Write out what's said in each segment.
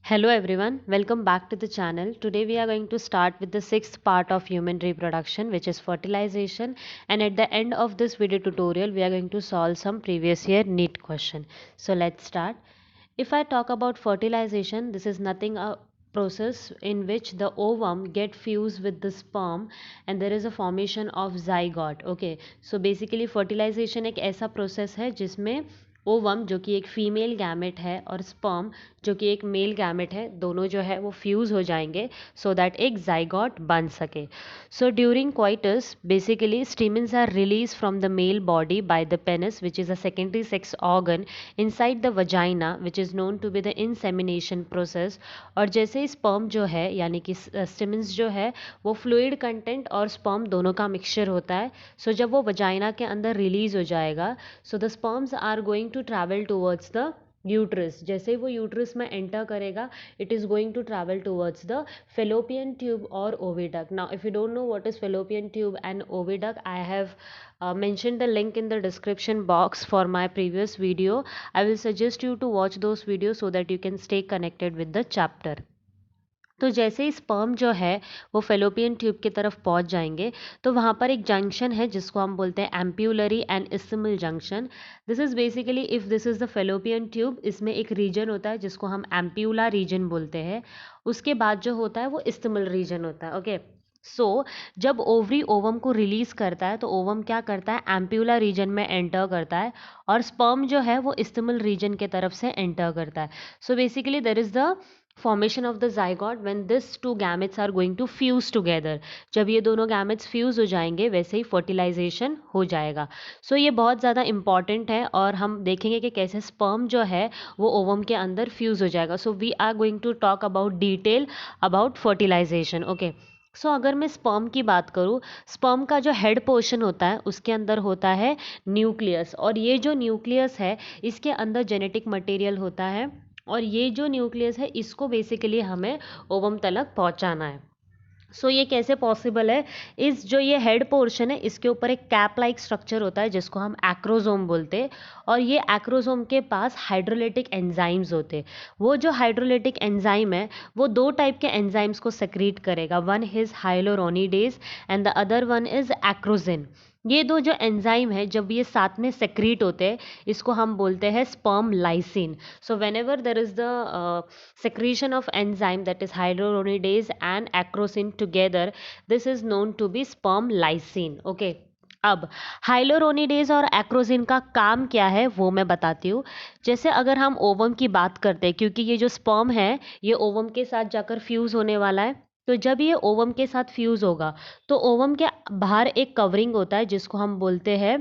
Hello everyone, welcome back to the channel. Today we are going to start with the sixth part of human reproduction, which is fertilization, and at the end of this video tutorial we are going to solve some previous year NEET question. So let's start. If I talk about fertilization, this is nothing a process in which the ovum get fused with the sperm and there is a formation of zygote. Okay, so basically fertilization एक ऐसा process है जिसमें ovum जो कि एक female gamete है और sperm जो कि एक मेल गैमेट है, दोनों जो है वो फ्यूज़ हो जाएंगे सो दैट एक जाइगोट बन सके. So during coitus basically stamens are release from the male body by the penis which is a secondary sex organ inside the vagina which is known to be the insemination process. और जैसे ही sperm जो है यानी कि स्टीमेंस जो है वो fluid content और स्पर्म दोनों का मिक्सचर होता है. सो जब वो वजाइना के अंदर रिलीज हो जाएगा so the sperms are going to travel towards the uterus. जैसे ही वो यूट्रस में एंटर करेगा it is going to travel towards the fallopian tube और oviduct. Now if you don't know what is fallopian tube and oviduct, I have mentioned the link in the description box for my previous video. I will suggest you to watch those videos so that you can stay connected with the chapter. तो जैसे ही sperm जो है वो fallopian tube की तरफ पहुंच जाएंगे तो वहाँ पर एक जंक्शन है जिसको हम बोलते हैं ampullary and isthmal junction. This is basically if this is the fallopian tube, इसमें एक रीजन होता है जिसको हम एम्प्यूला रीजन बोलते हैं. उसके बाद जो होता है वो इस्थिमल रीजन होता है. ओके, सो जब ओवरी ओवम को रिलीज करता है तो ओवम क्या करता है, एम्प्यूला रीजन में एंटर करता है और स्पर्म जो है वो इस्थिमल रीजन के तरफ से एंटर करता है. So basically there is the formation of the zygote when these two gametes are going to fuse together. जब ये दोनों gametes fuse हो जाएंगे वैसे ही fertilization हो जाएगा. So ये बहुत ज़्यादा important है और हम देखेंगे कि कैसे sperm जो है वो ovum के अंदर fuse हो जाएगा. So we are going to talk about detail about fertilization. Okay. सो अगर मैं स्पर्म की बात करूँ, स्पर्म का जो हेड पोर्शन होता है उसके अंदर होता है न्यूक्लियस, और ये जो न्यूक्लियस है इसके अंदर जेनेटिक मटेरियल होता है और ये जो न्यूक्लियस है इसको बेसिकली हमें ओवम तलक पहुंचाना है. सो ये कैसे पॉसिबल है, इस जो ये हेड पोर्शन है इसके ऊपर एक कैप लाइक स्ट्रक्चर होता है जिसको हम एक्रोजोम बोलते हैं और ये एक्रोजोम के पास हाइड्रोलिटिक एंजाइम्स होते हैं. वो जो हाइड्रोलिटिक एंजाइम है वो दो टाइप के एंजाइम्स को सेक्रीट करेगा. One is hyaluronidase and the other one is acrosin. ये दो जो एंजाइम है जब ये साथ में सेक्रीट होते हैं इसको हम बोलते हैं sperm lysine. So when ever there is the secretion of enzyme that is hyaluronidase and acrosin together, this is known to be sperm lysine. Okay. अब हाइलोरोनिडेज और एक्रोजिन का काम क्या है वो मैं बताती हूँ. जैसे अगर हम ओवम की बात करते हैं, क्योंकि ये जो स्पर्म है ये ओवम के साथ जाकर फ्यूज होने वाला है, तो जब ये ओवम के साथ फ्यूज होगा तो ओवम के बाहर एक कवरिंग होता है जिसको हम बोलते हैं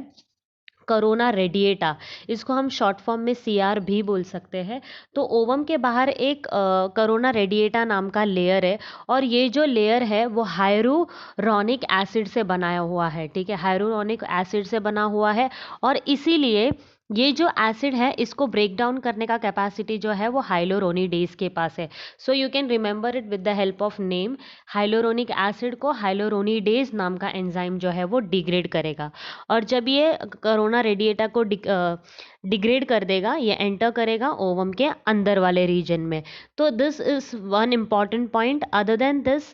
करोना रेडिएटा. इसको हम शॉर्ट फॉर्म में CR भी बोल सकते हैं. तो ओवम के बाहर एक करोना रेडिएटा नाम का लेयर है और ये जो लेयर है वो हाइलुरोनिक एसिड से बनाया हुआ है. ठीक है, हाइलुरोनिक एसिड से बना हुआ है और इसीलिए ये जो एसिड है इसको ब्रेक डाउन करने का कैपेसिटी जो है वो हाइलोरोनिडेज के पास है. So you can remember it with the help of name. Hyaluronic acid को हाइलोरोनिडेज नाम का एंजाइम जो है वो डिग्रेड करेगा और जब ये करोना रेडिएटा को डिग्रेड कर देगा ये एंटर करेगा ओवम के अंदर वाले रीजन में. तो this is one important point. Other than this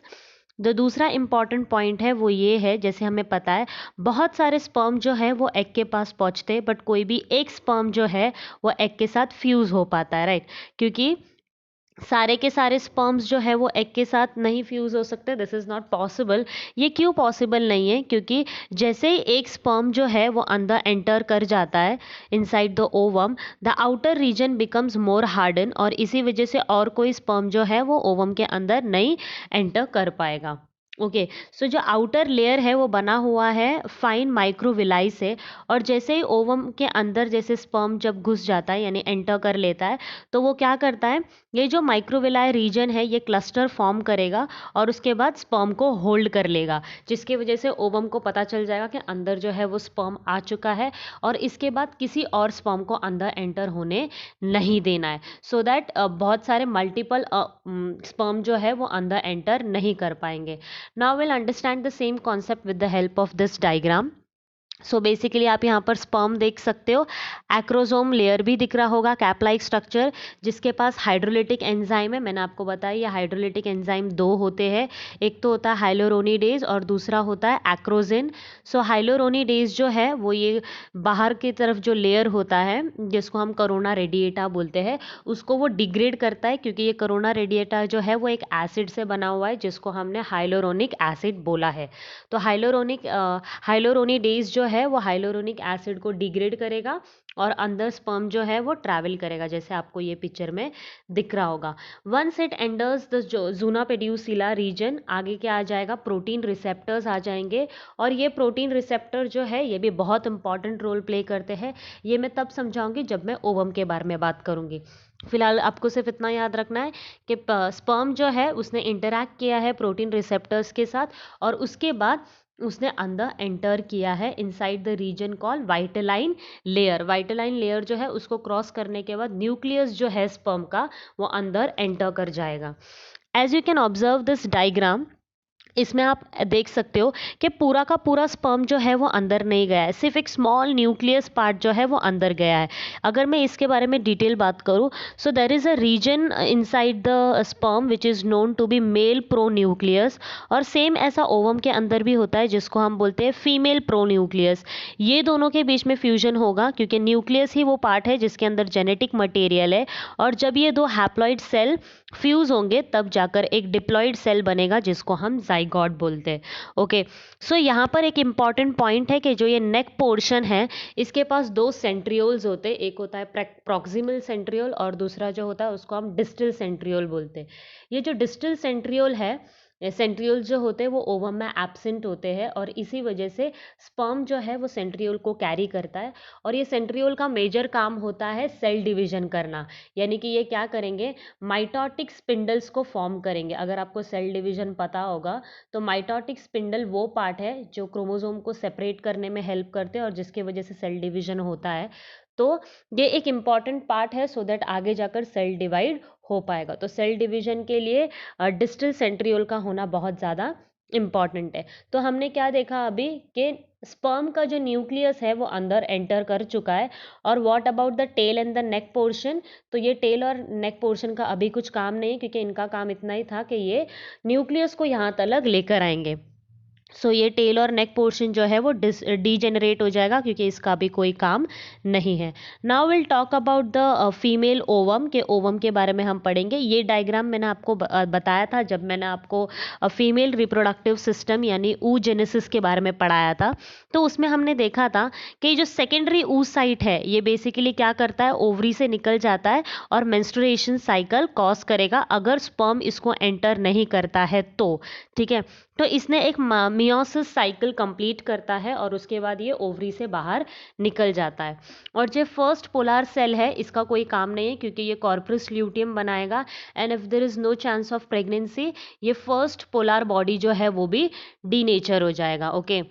जो दूसरा इम्पॉर्टेंट पॉइंट है वो ये है, जैसे हमें पता है बहुत सारे स्पर्म जो है वो एग के पास पहुंचते हैं बट कोई भी एक स्पर्म जो है वो एग के साथ फ्यूज़ हो पाता है, राइट. क्योंकि सारे के सारे स्पर्म्स जो है वो एग के साथ नहीं फ्यूज़ हो सकते. This is not possible. ये क्यों पॉसिबल नहीं है, क्योंकि जैसे ही एक स्पर्म जो है वो अंदर एंटर कर जाता है inside the ovum, the outer region becomes more harden और इसी वजह से और कोई स्पर्म जो है वो ओवम के अंदर नहीं एंटर कर पाएगा. ओके, सो जो आउटर लेयर है वो बना हुआ है फाइन माइक्रोविलाई से और जैसे ही ओवम के अंदर जैसे स्पर्म जब घुस जाता है यानी एंटर कर लेता है तो वो क्या करता है, ये जो माइक्रोविलाई रीजन है ये क्लस्टर फॉर्म करेगा और उसके बाद स्पर्म को होल्ड कर लेगा, जिसकी वजह से ओवम को पता चल जाएगा कि अंदर जो है वो स्पर्म आ चुका है और इसके बाद किसी और स्पर्म को अंदर एंटर होने नहीं देना है. सो दैट बहुत सारे मल्टीपल स्पर्म जो है वो अंदर एंटर नहीं कर पाएंगे. Now we'll understand the same concept with the help of this diagram. So basically आप यहाँ पर स्पर्म देख सकते हो, एक्रोसोम लेयर भी दिख रहा होगा, कैप लाइक स्ट्रक्चर, जिसके पास हाइड्रोलिटिक एंजाइम है। मैंने आपको बताया ये हाइड्रोलिटिक एंजाइम दो होते हैं, एक तो होता है हाइलोरोनिडेज और दूसरा होता है एक्रोजिन। सो हाइलोरोनिडेज जो है वो ये बाहर की तरफ जो लेयर होता है जिसको हम कोरोना रेडिएटा बोलते हैं, उसको वो डिग्रेड करता है, क्योंकि ये कोरोना रेडिएटा जो है वो एक एसिड से बना हुआ है जिसको हमने हाइलोरोनिक एसिड बोला है। तो हाइलोरोनिडेज जो है वो हाइलोरोनिक एसिड को डिग्रेड करेगा और अंदर स्पर्म जो है वो ट्रैवल करेगा, जैसे आपको ये पिक्चर में दिख रहा होगा। Once it enters the zona pellucida region, आगे क्या आ जाएगा, प्रोटीन रिसेप्टर्स आ जाएंगे। और ये प्रोटीन रिसेप्टर जो है ये भी बहुत इंपॉर्टेंट रोल प्ले करते हैं। ये मैं तब समझाऊंगी जब मैं ओवम के बारे में बात करूंगी। फिलहाल आपको सिर्फ इतना याद रखना है कि स्पर्म जो है उसने इंटरैक्ट किया है प्रोटीन रिसेप्टर्स के साथ, और उसके बाद उसने अंदर एंटर किया है inside the region call vitelline layer. Vitelline layer जो है उसको क्रॉस करने के बाद न्यूक्लियस जो है स्पर्म का वो अंदर एंटर कर जाएगा। As you can observe this diagram, इसमें आप देख सकते हो कि पूरा का पूरा स्पर्म जो है वो अंदर नहीं गया है, सिर्फ एक स्मॉल न्यूक्लियस पार्ट जो है वो अंदर गया है। अगर मैं इसके बारे में डिटेल बात करूँ, so there is a region inside the sperm which is known to be male pronucleus, और सेम ऐसा ओवम के अंदर भी होता है जिसको हम बोलते हैं फीमेल प्रो न्यूक्लियस। ये दोनों के बीच में फ्यूजन होगा, क्योंकि न्यूक्लियस ही वो पार्ट है जिसके अंदर जेनेटिक मटेरियल है, और जब ये दो हैप्लॉइड सेल फ्यूज होंगे तब जाकर एक डिप्लॉइड सेल बनेगा जिसको हम जाइगोट बोलते हैं। ओके, सो यहाँ पर एक इंपॉर्टेंट पॉइंट है कि जो ये नेक पोर्शन है इसके पास दो सेंट्रियोल्स होते हैं, एक होता है प्रॉक्सिमल सेंट्रियोल और दूसरा जो होता है उसको हम डिस्टल सेंट्रियोल बोलते हैं। ये जो डिस्टल सेंट्रियोल है, सेंट्रियोल जो होते हैं वो ओवम में एब्सेंट होते हैं, और इसी वजह से स्पर्म जो है वो सेंट्रियोल को कैरी करता है। और ये सेंट्रियोल का मेजर काम होता है सेल डिवीजन करना, यानी कि ये क्या करेंगे, माइटोटिक स्पिंडल्स को फॉर्म करेंगे। अगर आपको सेल डिवीजन पता होगा तो माइटोटिक स्पिंडल वो पार्ट है जो क्रोमोसोम को सेपरेट करने में हेल्प करते हैं और जिसकी वजह से सेल डिवीजन होता है। तो ये एक इम्पॉर्टेंट पार्ट है सो दैट आगे जाकर सेल डिवाइड हो पाएगा। तो सेल डिवीजन के लिए डिस्टल सेंट्रियोल का होना बहुत ज़्यादा इम्पॉर्टेंट है। तो हमने क्या देखा अभी कि स्पर्म का जो न्यूक्लियस है वो अंदर एंटर कर चुका है। और what about the tail and the neck portion, तो ये टेल और नेक पोर्शन का अभी कुछ काम नहीं, क्योंकि इनका काम इतना ही था कि ये न्यूक्लियस को यहाँ तक लेकर आएंगे। सो ये टेल और नेक पोर्शन जो है वो डीजेनरेट हो जाएगा, क्योंकि इसका भी कोई काम नहीं है। Now will talk about the female ovum, के ओवम के बारे में हम पढ़ेंगे। ये डायग्राम मैंने आपको बताया था जब मैंने आपको फीमेल रिप्रोडक्टिव सिस्टम यानी oogenesis के बारे में पढ़ाया था। तो उसमें हमने देखा था कि जो सेकेंडरी oocyte साइट है ये बेसिकली क्या करता है, ओवरी से निकल जाता है और मेंस्ट्रुएशन साइकिल कॉज करेगा अगर स्पर्म इसको एंटर नहीं करता है तो, ठीक है। तो इसने एक मियोसिस साइकिल कंप्लीट करता है और उसके बाद ये ओवरी से बाहर निकल जाता है। और जो फर्स्ट पोलर सेल है इसका कोई काम नहीं है, क्योंकि ये कॉर्पस ल्यूटियम बनाएगा, and if there is no chance of pregnancy ये फर्स्ट पोलर बॉडी जो है वो भी डीनेचर हो जाएगा। ओके,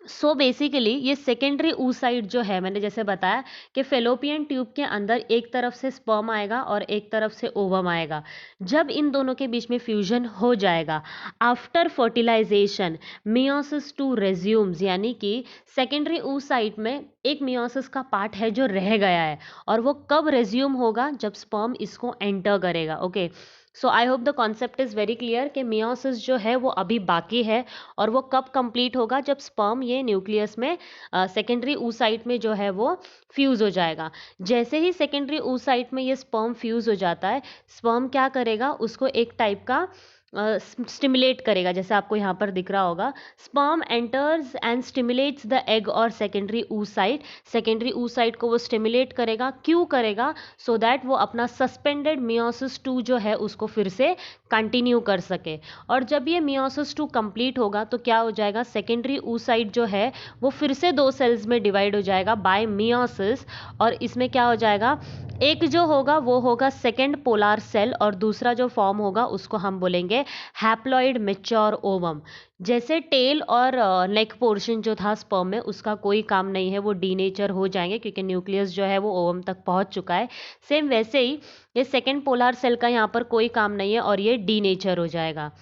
सो बेसिकली ये सेकेंडरी oocyte जो है, मैंने जैसे बताया कि फेलोपियन ट्यूब के अंदर एक तरफ से स्पर्म आएगा और एक तरफ से ओवम आएगा। जब इन दोनों के बीच में फ्यूजन हो जाएगा after fertilization meiosis two resumes, यानी कि सेकेंडरी oocyte में एक मियोसिस का पार्ट है जो रह गया है, और वो कब रेज्यूम होगा, जब स्पर्म इसको एंटर करेगा। Okay, so I hope the concept is very clear कि मियोसिस जो है वो अभी बाकी है, और वो कब कंप्लीट होगा, जब स्पर्म ये न्यूक्लियस में सेकेंडरी oocyte में जो है वो फ्यूज़ हो जाएगा। जैसे ही सेकेंडरी oocyte में ये स्पर्म फ्यूज़ हो जाता है, स्पर्म क्या करेगा, उसको एक टाइप का स्टिमुलेट करेगा, जैसे आपको यहाँ पर दिख रहा होगा, sperm enters and stimulates the egg और सेकेंडरी oocyte। सेकेंडरी oocyte को वो स्टिमुलेट करेगा, क्यों करेगा, सो दैट वो अपना सस्पेंडेड मियोसिस 2 जो है उसको फिर से कंटिन्यू कर सके। और जब ये मियोसिस 2 कंप्लीट होगा तो क्या हो जाएगा, सेकेंडरी oocyte जो है वो फिर से दो सेल्स में डिवाइड हो जाएगा बाय मियोसिस, और इसमें क्या हो जाएगा, एक जो होगा वो होगा सेकेंड पोलर सेल और दूसरा जो फॉर्म होगा उसको हम बोलेंगे हैप्लॉइड मैच्योर ओवम। जैसे टेल और नेक पोर्शन जो था स्पर्म में उसका कोई काम नहीं है, वो डीनेचर हो जाएंगे क्योंकि न्यूक्लियस जो है वो ओवम तक पहुंच चुका है। सेम वैसे ही ये सेकेंड पोलर सेल का यहाँ पर कोई काम नहीं है और ये डीनेचर हो जाएगा।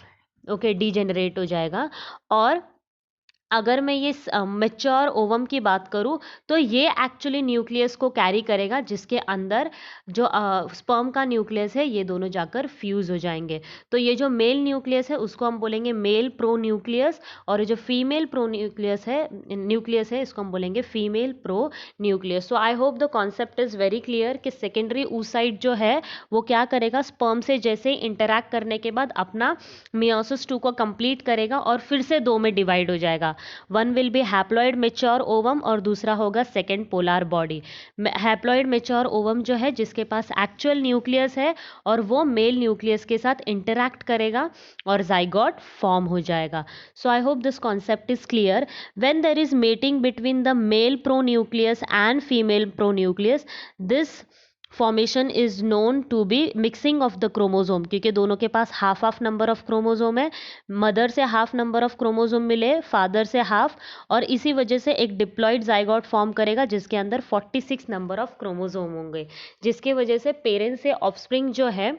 ओके, डीजेनरेट हो जाएगा। और अगर मैं ये मेच्योर ओवम की बात करूँ तो ये एक्चुअली न्यूक्लियस को कैरी करेगा, जिसके अंदर जो स्पर्म का न्यूक्लियस है ये दोनों जाकर फ्यूज़ हो जाएंगे। तो ये जो मेल न्यूक्लियस है उसको हम बोलेंगे मेल प्रो न्यूक्लियस, और ये जो फीमेल प्रो न्यूक्लियस है इसको हम बोलेंगे female pro nucleus. So I hope the concept is very clear कि सेकेंडरी oocyte जो है वो क्या करेगा, स्पर्म से जैसे ही इंटरैक्ट करने के बाद अपना मियोसिस 2 को कंप्लीट करेगा और फिर से दो में डिवाइड हो जाएगा। One will be haploid mature ovum और दूसरा होगा second polar body. Haploid mature ovum जो है जिसके पास एक्चुअल न्यूक्लियस है और वो मेल न्यूक्लियस के साथ इंटरैक्ट करेगा और जाइगोट फॉर्म हो जाएगा। So I hope this concept is clear. When there is mating between the male pronucleus and female pronucleus, this formation is known to be mixing of the chromosome, क्योंकि दोनों के पास half half number of chromosome है। Mother से half number of chromosome मिले, father से half, और इसी वजह से एक डिप्लॉइड जाइगोट फॉर्म करेगा जिसके अंदर 46 नंबर ऑफ क्रोमोजोम होंगे, जिसके वजह से पेरेंट्स से ऑफस्प्रिंग जो है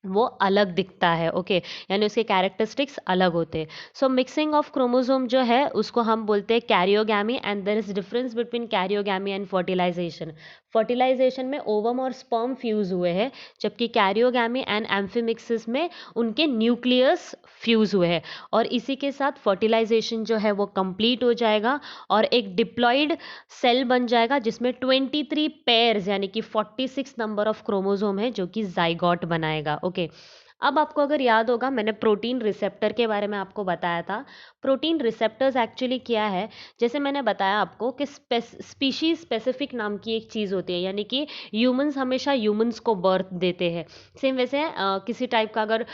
वो अलग दिखता है। ओके, यानी उसके कैरेक्टरिस्टिक्स अलग होते हैं। सो मिक्सिंग ऑफ क्रोमोसोम जो है उसको हम बोलते हैं karyogamy, and there is difference between karyogamy and fertilization. Fertilization में ओवम और स्पर्म फ्यूज हुए हैं, जबकि कैरियोगैमी एंड एम्फीमिक्सिस में उनके न्यूक्लियस फ्यूज हुए हैं, और इसी के साथ फर्टिलाइजेशन जो है वो कंप्लीट हो जाएगा और एक डिप्लॉइड सेल बन जाएगा जिसमें 23 पेयर्स यानी कि 46 नंबर ऑफ क्रोमोसोम है जो कि जाइगोट बनाएगा। ओके, अब आपको अगर याद होगा मैंने प्रोटीन रिसेप्टर के बारे में आपको बताया था। प्रोटीन रिसेप्टर्स एक्चुअली क्या है, जैसे मैंने बताया आपको कि स्पीशीज स्पेसिफिक नाम की एक चीज़ होती है, यानी कि ह्यूमंस हमेशा ह्यूमंस को बर्थ देते हैं। सेम वैसे किसी टाइप का अगर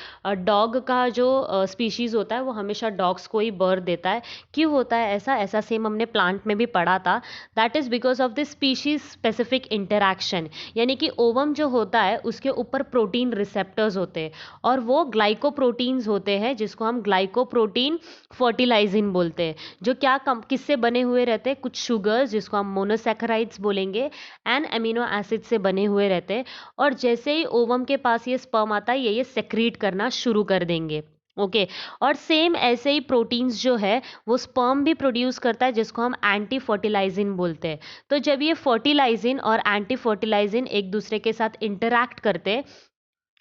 डॉग का जो स्पीशीज़ होता है वो हमेशा डॉग्स को ही बर्थ देता है। क्यों होता है ऐसा? ऐसा सेम हमने प्लांट में भी पढ़ा था। That is because of the species specific interaction, यानी कि ओवम जो होता है उसके ऊपर प्रोटीन रिसेप्टर्स होते हैं और वो ग्लाइकोप्रोटीन्स होते हैं जिसको हम ग्लाइकोप्रोटीन फर्टिलाइजिन बोलते हैं, जो क्या किससे बने हुए रहते हैं, कुछ शुगर्स जिसको हम मोनोसैकेराइड्स बोलेंगे एंड अमीनो एसिड से बने हुए रहते हैं। और जैसे ही ओवम के पास ये स्पर्म आता है ये सेक्रीट करना शुरू कर देंगे। ओके, और सेम ऐसे ही प्रोटीन्स जो है वो स्पर्म भी प्रोड्यूस करता है जिसको हम एंटी फर्टिलाइजिन बोलते हैं। तो जब ये फर्टिलाइजिन और एंटी फर्टिलाइजिन एक दूसरे के साथ इंटरैक्ट करते हैं,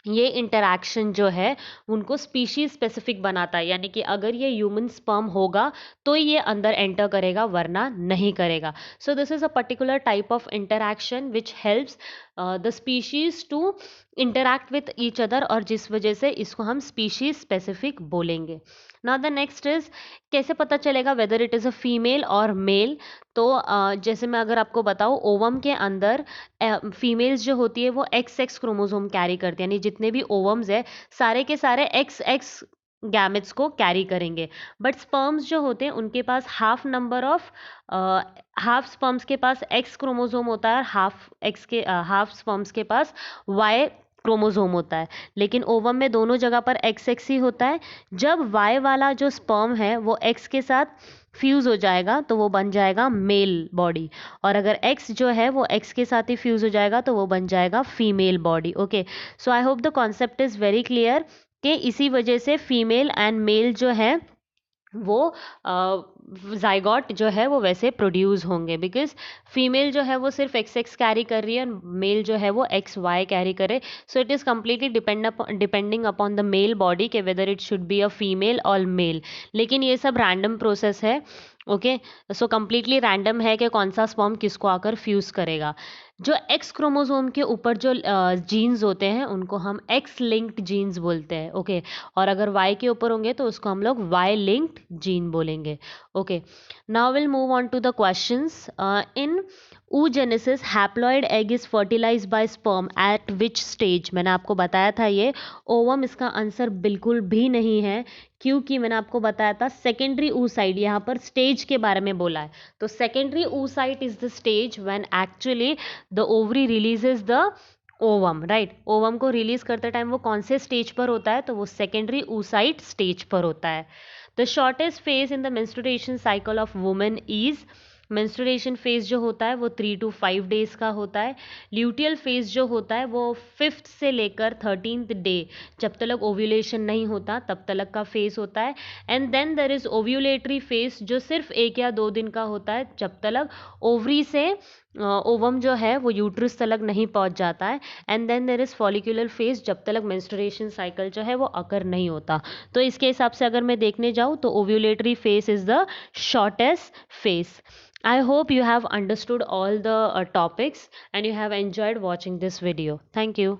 ये इंटरैक्शन जो है उनको स्पीशीज स्पेसिफिक बनाता है, यानी कि अगर ये ह्यूमन स्पर्म होगा तो ये अंदर एंटर करेगा वरना नहीं करेगा। So this is a particular type of interaction which helps the species to interact with each other, और जिस वजह से इसको हम स्पीशीज स्पेसिफिक बोलेंगे। नाउ द नेक्स्ट इज कैसे पता चलेगा whether it is a female और मेल। तो जैसे मैं अगर आपको बताऊँ, ओवम के अंदर फीमेल्स जो होती है वो XX क्रोमोसोम कैरी करती है, यानी जितने भी ओवम्स है सारे के सारे XX गैमेट्स को कैरी करेंगे। बट स्पर्म्स जो होते हैं उनके पास हाफ स्पर्म्स के पास X क्रोमोसोम होता है और हाफ स्पर्म्स के पास Y क्रोमोसोम होता है। लेकिन ओवम में दोनों जगह पर XX ही होता है। जब Y वाला जो स्पर्म है वो X के साथ फ्यूज़ हो जाएगा तो वो बन जाएगा मेल बॉडी, और अगर X जो है वो X के साथ ही फ्यूज़ हो जाएगा तो वो बन जाएगा female body. Okay, so I hope the concept is very clear कि इसी वजह से फीमेल एंड मेल जो है वो जाइगोट जो है वो वैसे प्रोड्यूस होंगे, बिकॉज फीमेल जो है वो सिर्फ XX कैरी कर रही है और मेल जो है वो XY कैरी करे। So it is completely depending upon the male body के whether it should be a female और मेल। लेकिन ये सब रैंडम प्रोसेस है। ओके, सो कम्प्लीटली रैंडम है कि कौन सा स्पर्म किसको आकर फ्यूज़ करेगा। जो X क्रोमोसोम के ऊपर जो जीन्स होते हैं उनको हम X लिंक्ड जीन्स बोलते हैं। ओके, और अगर Y के ऊपर होंगे तो उसको हम लोग Y लिंक्ड जीन बोलेंगे। Okay, now will move on to the questions. In oogenesis haploid egg is fertilized by sperm at which stage? मैंने आपको बताया था ये ओवम, इसका आंसर बिल्कुल भी नहीं है, क्योंकि मैंने आपको बताया था सेकेंडरी oocyte, यहाँ पर स्टेज के बारे में बोला है। तो secondary oocyte is the stage when actually the ovary releases the ovum, right. Ovum को रिलीज करते टाइम वो कौन से स्टेज पर होता है? तो वो सेकेंडरी oocyte स्टेज पर होता है। The shortest phase in the menstruation cycle of women is, menstruation phase जो होता है वो 3 to 5 डेज का होता है। ल्यूटियल फेज जो होता है वो 5th से लेकर 13th डे, जब तक ओव्यूलेशन नहीं होता तब तक का फेज होता है। And then there is ovulatory phase जो सिर्फ 1 या 2 दिन का होता है, जब तक ओवरी से ओवम जो है वो यूट्रस तलक नहीं पहुंच जाता है। And then there is follicular phase, जब तक मेंस्ट्रुएशन साइकिल जो है वो अकर नहीं होता। तो इसके हिसाब से अगर मैं देखने जाऊँ तो ovulatory phase is the shortest phase. I hope you have understood all the topics and you have enjoyed watching this video. Thank you.